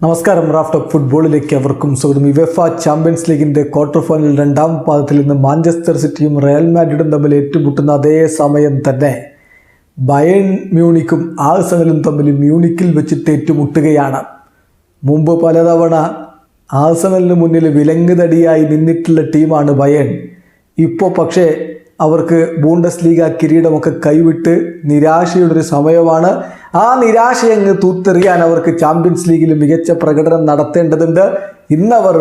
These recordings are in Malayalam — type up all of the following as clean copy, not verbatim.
നമസ്കാരം. റാഫ് ടോക്ക് ഫുട്ബോളിലേക്ക് അവർക്കും സ്വാഗതം. യുവേഫ ചാമ്പ്യൻസ് ലീഗിൻ്റെ ക്വാർട്ടർ ഫൈനൽ രണ്ടാം പാദത്തിൽ നിന്ന് മാഞ്ചസ്റ്റർ സിറ്റിയും റയൽ മാഡ്രിഡും തമ്മിൽ ഏറ്റുമുട്ടുന്ന അതേ സമയം തന്നെ ബയേൺ മ്യൂണിക്കും ആഴ്സണലും തമ്മിൽ മ്യൂണിക്കിൽ വെച്ചിട്ട് ഏറ്റുമുട്ടുകയാണ്. മുമ്പ് പലതവണ ആഴ്സണലിന് മുന്നിൽ വിലങ്ങുതടിയായി നിന്നിട്ടുള്ള ടീമാണ് ബയേൺ. ഇപ്പോൾ പക്ഷേ അവർക്ക് ബൂണ്ടസ് ലീഗ കിരീടമൊക്കെ കൈവിട്ട് നിരാശയുടെ ഒരു സമയമാണ്. ആ നിരാശയങ്ങ് തൂത്തെറിയാൻ അവർക്ക് ചാമ്പ്യൻസ് ലീഗിൽ മികച്ച പ്രകടനം നടത്തേണ്ടതുണ്ട്. ഇന്നവർ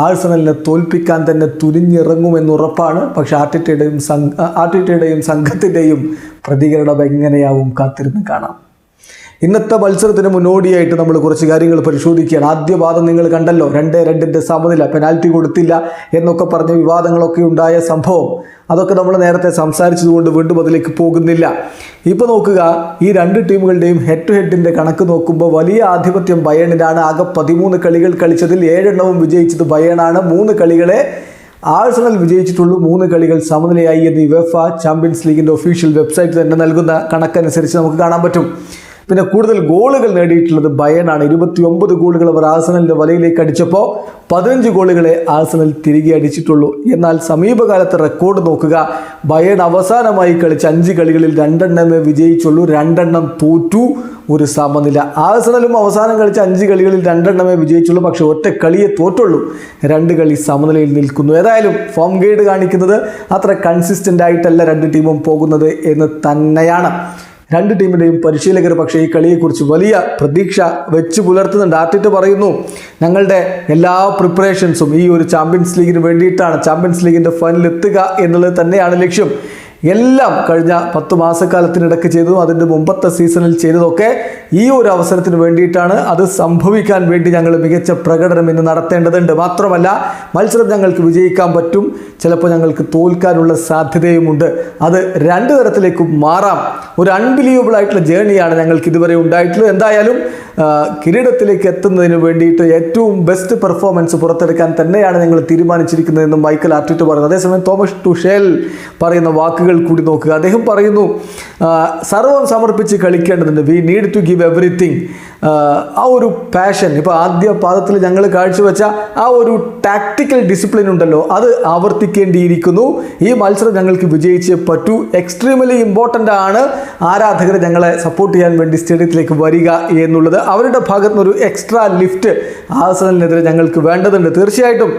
ആഴ്സണലിനെ തോൽപ്പിക്കാൻ തന്നെ തുനിഞ്ഞിറങ്ങുമെന്നുറപ്പാണ്. പക്ഷേ ആർട്ടിറ്റയുടെയും സംഘത്തിൻ്റെയും പ്രതികരണം എങ്ങനെയാവും കാത്തിരുന്ന് കാണാം. ഇന്നത്തെ മത്സരത്തിന് മുന്നോടിയായിട്ട് നമ്മൾ കുറച്ച് കാര്യങ്ങൾ പരിശോധിക്കുകയാണ്. ആദ്യ പാദം നിങ്ങൾ കണ്ടല്ലോ, 2-2 സമനില, പെനാൽറ്റി കൊടുത്തില്ല എന്നൊക്കെ പറഞ്ഞ വിവാദങ്ങളൊക്കെ ഉണ്ടായ സംഭവം. അതൊക്കെ നമ്മൾ നേരത്തെ സംസാരിച്ചതുകൊണ്ട് വീണ്ടും അതിലേക്ക് പോകുന്നില്ല. ഇപ്പോൾ നോക്കുക, ഈ രണ്ട് ടീമുകളുടെയും ഹെഡ് ടു ഹെഡിൻ്റെ കണക്ക് നോക്കുമ്പോൾ വലിയ ആധിപത്യം ബയേണിനാണ്. ആകെ 13 കളികൾ കളിച്ചതിൽ 7 വിജയിച്ചത് ബയേണാണ്. 3 കളികളെ ആഴ്സണൽ വിജയിച്ചിട്ടുള്ളൂ. 3 കളികൾ സമനിലയായി എന്ന് യുവേഫ ചാമ്പ്യൻസ് ലീഗിൻ്റെ ഒഫീഷ്യൽ വെബ്സൈറ്റ് തന്നെ നൽകുന്ന കണക്കനുസരിച്ച് നമുക്ക് കാണാൻ പറ്റും. പിന്നെ കൂടുതൽ ഗോളുകൾ നേടിയിട്ടുള്ളത് ബയേണാണ്. 29 ഗോളുകൾ അവർ ആഴ്സണലിൻ്റെ വലയിലേക്ക് അടിച്ചപ്പോൾ 15 ഗോളുകളെ ആഴ്സണൽ തിരികെ അടിച്ചിട്ടുള്ളൂ. എന്നാൽ സമീപകാലത്തെ റെക്കോർഡ് നോക്കുക, ബയേൺ അവസാനമായി കളിച്ച 5 കളികളിൽ 2 വിജയിച്ചുള്ളൂ, 2 തോറ്റു, 1 സമനില. ആഴ്സണലും അവസാനം കളിച്ച 5 കളികളിൽ 2 വിജയിച്ചുള്ളൂ, പക്ഷേ ഒറ്റ കളിയെ തോറ്റുള്ളൂ, 2 കളി സമനിലയിൽ നിൽക്കുന്നു. ഏതായാലും ഫോം ഗൈഡ് കാണിക്കുന്നത് അത്ര കൺസിസ്റ്റൻ്റ് ആയിട്ടല്ല രണ്ട് ടീമും പോകുന്നത് എന്ന് തന്നെയാണ്. രണ്ട് ടീമിൻ്റെയും പരിശീലകർ പക്ഷേ ഈ കളിയെക്കുറിച്ച് വലിയ പ്രതീക്ഷ വെച്ച് പുലർത്തുന്നുണ്ട്. ആർട്ടിറ്റ പറയുന്നു, ഞങ്ങളുടെ എല്ലാ പ്രിപ്പറേഷൻസും ഈ ഒരു ചാമ്പ്യൻസ് ലീഗിന് വേണ്ടിയിട്ടാണ്. ചാമ്പ്യൻസ് ലീഗിൻ്റെ ഫൈനലിൽ എത്തുക എന്നുള്ളത് തന്നെയാണ് ലക്ഷ്യം. എല്ലാം കഴിഞ്ഞ 10 മാസക്കാലത്തിനിടയ്ക്ക് ചെയ്തതും അതിൻ്റെ മുമ്പത്തെ സീസണിൽ ചെയ്തതൊക്കെ ഈ ഒരു അവസരത്തിന് വേണ്ടിയിട്ടാണ്. അത് സംഭവിക്കാൻ വേണ്ടി ഞങ്ങൾ മികച്ച പ്രകടനം ഇന്ന് നടത്തേണ്ടതുണ്ട്. മാത്രമല്ല, മത്സരം ഞങ്ങൾക്ക് വിജയിക്കാൻ പറ്റും, ചിലപ്പോൾ ഞങ്ങൾക്ക് തോൽക്കാനുള്ള സാധ്യതയുമുണ്ട്. അത് 2 തരത്തിലേക്കും മാറാം. ഒരു അൺബിലീവബിൾ ആയിട്ടുള്ള ജേണിയാണ് ഞങ്ങൾക്ക് ഇതുവരെ ഉണ്ടായിട്ടുള്ളത്. എന്തായാലും കിരീടത്തിലേക്ക് എത്തുന്നതിന് വേണ്ടിയിട്ട് ഏറ്റവും ബെസ്റ്റ് പെർഫോമൻസ് പുറത്തെടുക്കാൻ തന്നെയാണ് ഞങ്ങൾ തീരുമാനിച്ചിരിക്കുന്നതെന്നും മൈക്കൽ ആർട്ടിറ്റ പറയുന്നു. അതേസമയം തോമസ് ടുഷേൽ പറയുന്ന വാക്കുകൾ കൂടി നോക്കുക. അദ്ദേഹം പറയുന്നു, സർവ്വം സമർപ്പിച്ച് കളിക്കേണ്ടതുണ്ട്. We need to give everything. ആ ഒരു പാഷൻ, ഇപ്പോൾ ആദ്യ പാദത്തിൽ ഞങ്ങൾ കാഴ്ചവെച്ച ആ ഒരു ടാക്ടിക്കൽ ഡിസിപ്ലിൻ ഉണ്ടല്ലോ, അത് ആവർത്തിക്കേണ്ടിയിരിക്കുന്നു. ഈ മത്സരം ഞങ്ങൾക്ക് വിജയിച്ചേ പറ്റൂ. എക്സ്ട്രീമലി ഇമ്പോർട്ടൻ്റ് ആണ് ആരാധകർ ഞങ്ങളെ സപ്പോർട്ട് ചെയ്യാൻ വേണ്ടി സ്റ്റേഡിയത്തിലേക്ക് വരിക എന്നുള്ളത്. അവരുടെ ഭാഗത്തു നിന്നൊരു എക്സ്ട്രാ ലിഫ്റ്റ് ആഴ്സണലിനെതിരെ ഞങ്ങൾക്ക് വേണ്ടതുണ്ട്. തീർച്ചയായിട്ടും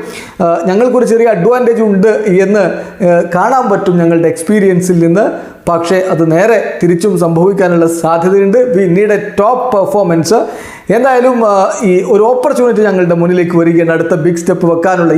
ഞങ്ങൾക്കൊരു ചെറിയ അഡ്വാൻറ്റേജ് ഉണ്ട് എന്ന് കാണാൻ പറ്റും ഞങ്ങളുടെ എക്സ്പീരിയൻസിൽ നിന്ന്. പക്ഷേ അത് നേരെ തിരിച്ചും സംഭവിക്കാനുള്ള സാധ്യതയുണ്ട്. We need A top performance. എന്തായാലും ഈ ഒരു ഓപ്പർച്യൂണിറ്റി ഞങ്ങളുടെ മുന്നിലേക്ക് വരികയാണ്. അടുത്ത ബിഗ് സ്റ്റെപ്പ് വെക്കാനുള്ള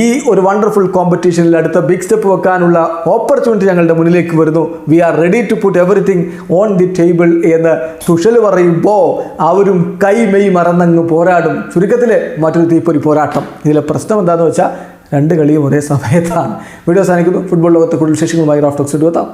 ഈ ഒരു വണ്ടർഫുൾ കോമ്പറ്റീഷനിൽ അടുത്ത ബിഗ് സ്റ്റെപ്പ് വെക്കാനുള്ള ഓപ്പർച്യൂണിറ്റി ഞങ്ങളുടെ മുന്നിലേക്ക് വരുന്നു. We are ready to put everything on the table എന്ന് തുഷൽ പറയുമ്പോൾ അവരും കൈമെയ് മറന്നങ്ങ് പോരാടും. ചുരുക്കത്തിൽ മറ്റൊരു തീപ്പൊരി പോരാട്ടം. ഇതിലെ പ്രശ്നം എന്താണെന്ന് വെച്ചാൽ 2 കളിയും ഒരേ സമയത്താണ്. വീഡിയോ അവസാനിക്കുന്നു. ഫുട്ബോൾ ലോകത്തെ കൂടുതൽ വിശേഷങ്ങളുമായി റാഫ് ടോക്സ് എത്താം.